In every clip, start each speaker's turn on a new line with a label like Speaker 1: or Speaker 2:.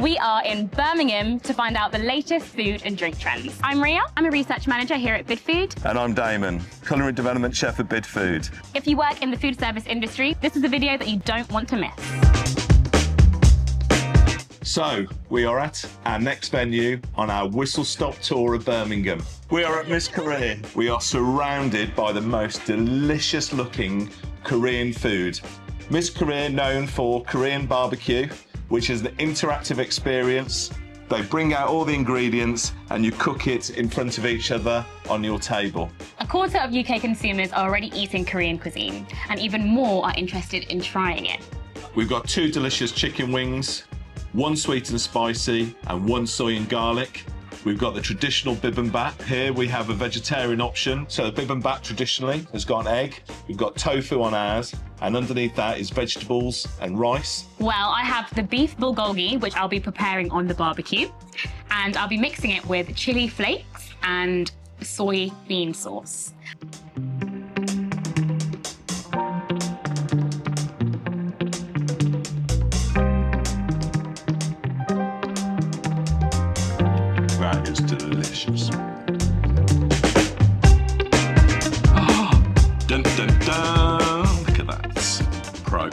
Speaker 1: We are in Birmingham to find out the latest food and drink trends. I'm Ria, I'm a research manager here at Bidfood.
Speaker 2: And I'm Damon, culinary development chef at Bidfood.
Speaker 1: If you work in the food service industry, this is a video that you don't want to miss.
Speaker 2: So, we are at our next venue on our whistle-stop tour of Birmingham. We are at Miss Korea. We are surrounded by the most delicious-looking Korean food. Miss Korea, known for Korean barbecue, which is the interactive experience. They bring out all the ingredients and you cook it in front of each other on your table.
Speaker 1: A quarter of UK consumers are already eating Korean cuisine, and even more are interested in trying it.
Speaker 2: We've got 2 delicious chicken wings, 1 sweet and spicy, and 1 soy and garlic. We've got the traditional bibimbap. Here we have a vegetarian option. So the bibimbap traditionally has got an egg. We've got tofu on ours, and underneath that is vegetables and rice.
Speaker 1: Well, I have the beef bulgogi, which I'll be preparing on the barbecue, and I'll be mixing it with chili flakes and soy bean sauce.
Speaker 2: That is delicious. Oh, dun dun dun! Look at that, pro.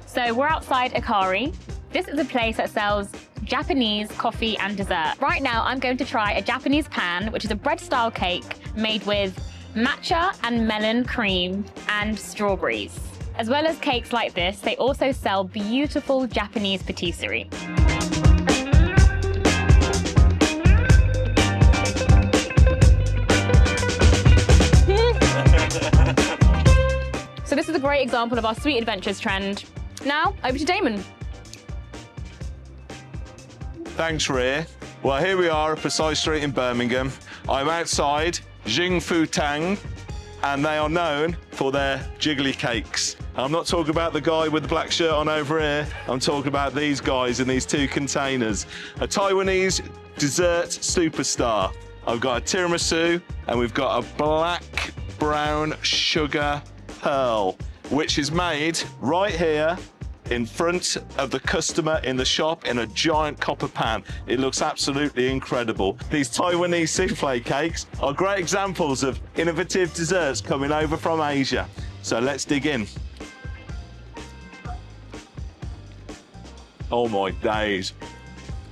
Speaker 1: So we're outside Akari. This is a place that sells Japanese coffee and dessert. Right now, I'm going to try a Japanese pan, which is a bread-style cake made with matcha and melon cream and strawberries. As well as cakes like this, they also sell beautiful Japanese patisserie. So this is a great example of our sweet adventures trend. Now, over to Damon.
Speaker 2: Thanks, Ria. Well, here we are at Precise Street in Birmingham. I'm outside Jing Fu Tang, and they are known for their jiggly cakes. I'm not talking about the guy with the black shirt on over here. I'm talking about these guys in these 2 containers. A Taiwanese dessert superstar. I've got a tiramisu, and we've got a black brown sugar pearl, which is made right here in front of the customer in the shop in a giant copper pan. It looks absolutely incredible. These Taiwanese souffle cakes are great examples of innovative desserts coming over from Asia. So let's dig in. Oh my days,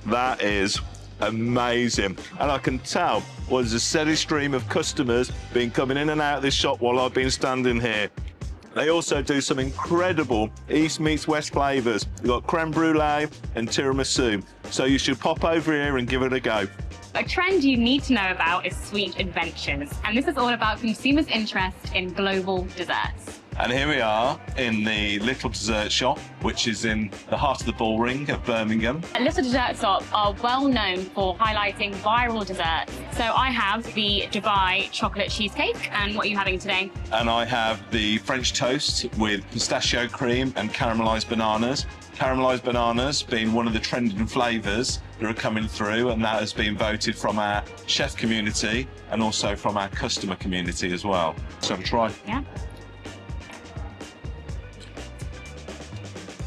Speaker 2: that is amazing. And I can tell there's a steady stream of customers been coming in and out of this shop while I've been standing here. They also do some incredible East meets West flavours. We've got creme brulee and tiramisu. So you should pop over here and give it a go.
Speaker 1: A trend you need to know about is sweet adventures. And this is all about consumers' interest in global desserts.
Speaker 2: And here we are in the Little Dessert Shop, which is in the heart of the Bullring of Birmingham.
Speaker 1: Little Dessert Shop are well known for highlighting viral desserts. So I have the Dubai chocolate cheesecake, and what are you having today?
Speaker 2: And I have the French toast with pistachio cream and caramelised bananas. Caramelised bananas being one of the trending flavours that are coming through, and that has been voted from our chef community and also from our customer community as well. So have a try.
Speaker 1: Yeah.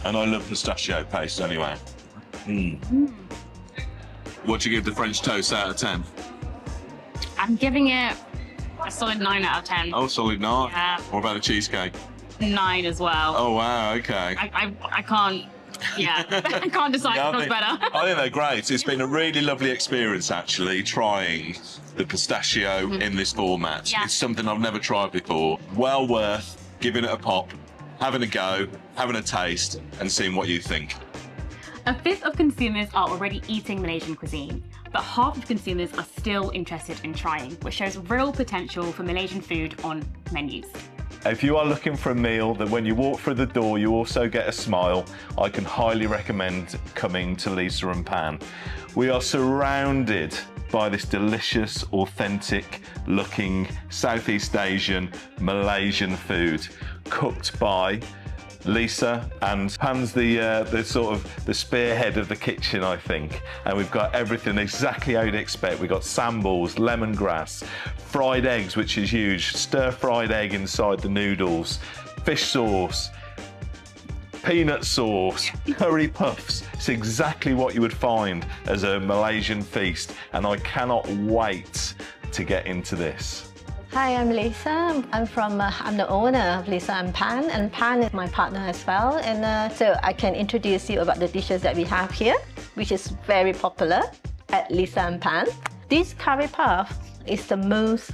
Speaker 2: And I love pistachio paste anyway. What do you give the French toast out of 10?
Speaker 1: I'm giving it a solid 9 out of 10.
Speaker 2: Oh, solid 9?
Speaker 1: Yeah.
Speaker 2: What about the cheesecake?
Speaker 1: 9 as well.
Speaker 2: Oh, wow, okay.
Speaker 1: I can't, yeah, I can't decide what's better.
Speaker 2: I think they're great. It's been a really lovely experience, actually, trying the pistachio in this format.
Speaker 1: Yeah.
Speaker 2: It's something I've never tried before. Well worth giving it a pop, having a go, having a taste, and seeing what you think.
Speaker 1: A fifth of consumers are already eating Malaysian cuisine, but half of consumers are still interested in trying, which shows real potential for Malaysian food on menus.
Speaker 2: If you are looking for a meal that when you walk through the door you also get a smile, I can highly recommend coming to Lisa and Pan. We are surrounded by this delicious, authentic looking Southeast Asian Malaysian food cooked by Lisa, and Pan's the sort of the spearhead of the kitchen, I think. And we've got everything exactly how you'd expect. We've got samballs, lemongrass, fried eggs, which is huge, stir-fried egg inside the noodles, fish sauce, peanut sauce, curry puffs. It's exactly what you would find as a Malaysian feast, and I cannot wait to get into this.
Speaker 3: Hi, I'm Lisa. I'm the owner of Lisa and Pan is my partner as well. And so I can introduce you about the dishes that we have here, which is very popular at Lisa and Pan. This curry puff is the most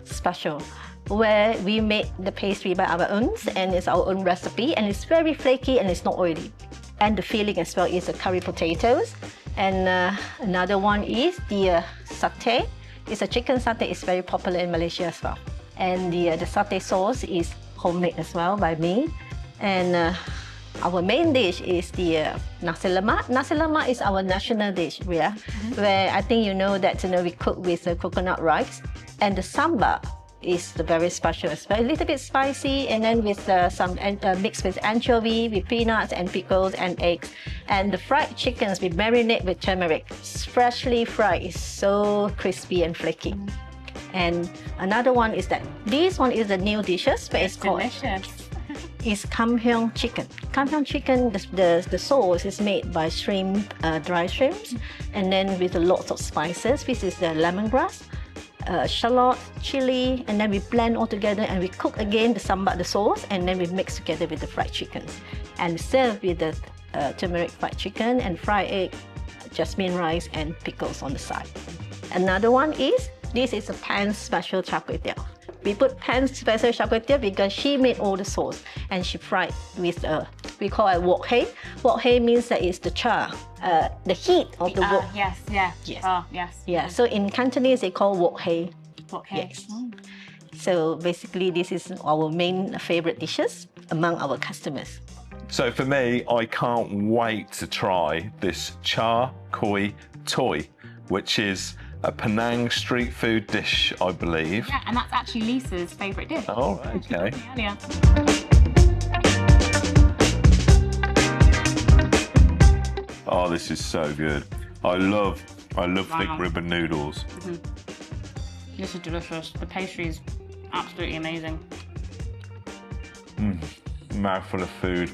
Speaker 3: special, where we make the pastry by our own, and it's our own recipe, and it's very flaky and it's not oily. And the filling as well is the curry potatoes. And another one is the satay. It's a chicken satay. It's very popular in Malaysia as well. And the satay sauce is homemade as well by me. And our main dish is the nasi lemak. Nasi lemak is our national dish, where I think you know that we cook with coconut rice. And the sambal is very special as well. A little bit spicy, and then with some mixed with anchovy, with peanuts and pickles and eggs. And the fried chickens we marinate with turmeric. Freshly fried, is so crispy and flaky. And another one is that this one is the new dishes, but it's called is kamhyong chicken. Kamhyong chicken, the sauce is made by shrimp, dry shrimps, and then with lots of spices. This is the lemongrass, shallot, chili, and then we blend all together and we cook again the sambal, the sauce, and then we mix together with the fried chickens and serve with the turmeric fried chicken and fried egg, jasmine rice, and pickles on the side. Another one is, this is a Pan special char kway teow. We put Pan special char kway teow because she made all the sauce and she fried with we call it wok hei. Wok hei means that it's the char, the heat of the wok.
Speaker 1: Yes, yeah.
Speaker 3: Yes.
Speaker 1: Oh, yes.
Speaker 3: Yeah, so in Cantonese they call wok hei.
Speaker 1: Wok hei.
Speaker 3: Yes. So basically this is our main favorite dishes among our customers.
Speaker 2: So for me, I can't wait to try this char kway toy, which is a Penang street food dish, I believe.
Speaker 1: Yeah, and that's actually Lisa's favourite dish.
Speaker 2: Oh, okay.
Speaker 1: Earlier.
Speaker 2: Oh, this is so good. I love thick ribbon noodles.
Speaker 1: This is delicious. The pastry is absolutely amazing.
Speaker 2: Mouthful of food.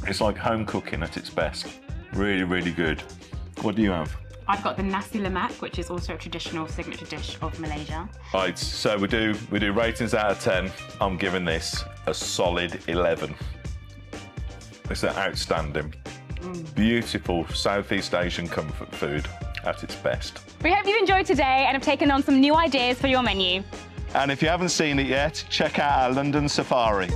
Speaker 2: It's like home cooking at its best. Really, really good. What do you have?
Speaker 1: I've got the nasi lemak, which is also a traditional signature dish of Malaysia.
Speaker 2: Right, so we do ratings out of 10. I'm giving this a solid 11. It's an outstanding, beautiful Southeast Asian comfort food at its best.
Speaker 1: We hope you enjoyed today and have taken on some new ideas for your menu.
Speaker 2: And if you haven't seen it yet, check out our London Safari.